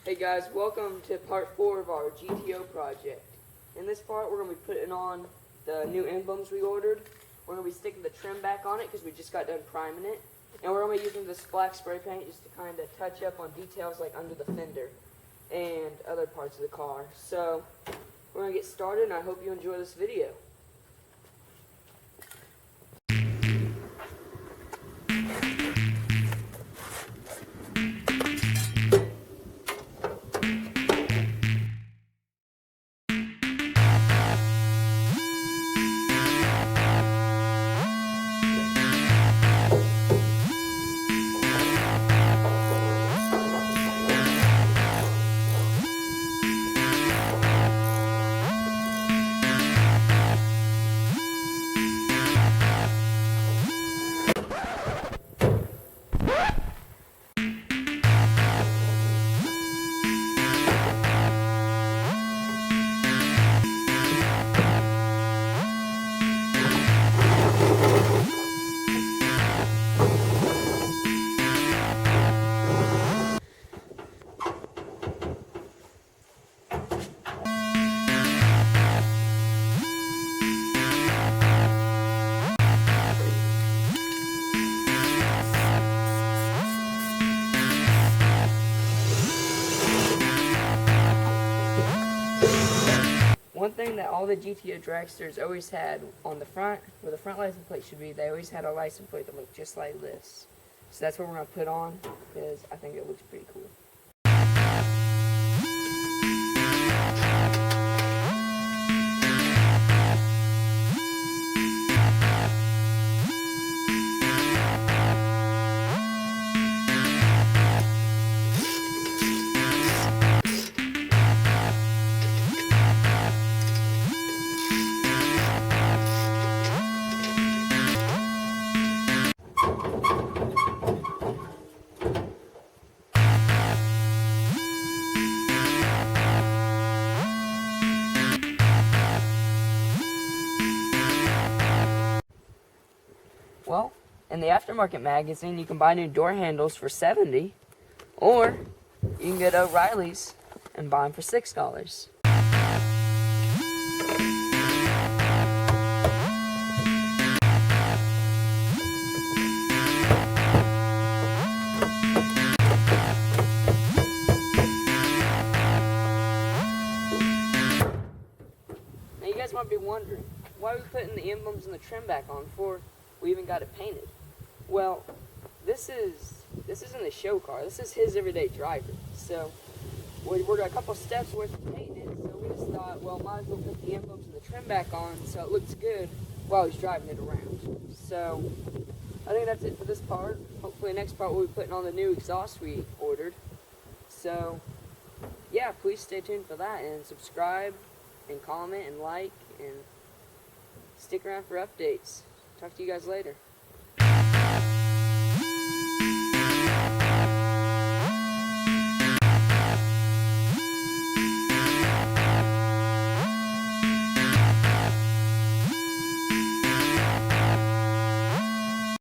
Hey guys, welcome to part 4 of our GTO project. In this part, we're going to be putting on the new emblems we ordered. We're going to be sticking the trim back on it because we just got done priming it. And we're going to be using this black spray paint just to kind of touch up on details like under the fender and other parts of the car. So, we're going to get started, and I hope you enjoy this video. One thing that all the GTO dragsters always had on the front, where the front license plate should be, they always had a license plate that looked just like this. So that's what we're going to put on, because I think it looks pretty cool. Well, in the aftermarket magazine, you can buy new door handles for $70, or you can go to O'Reilly's and buy them for $6. Now you guys might be wondering, why are we putting the emblems and the trim back on before we even got it painted? Well, this isn't a show car. This is his everyday driver. So we're a couple steps worth of painting it. So we just thought, well, might as well put the emblems and the trim back on so it looks good while he's driving it around. So I think that's it for this part. Hopefully, next part we'll be putting on the new exhaust we ordered. So yeah, please stay tuned for that and subscribe and comment and like and stick around for updates. Talk to you guys later.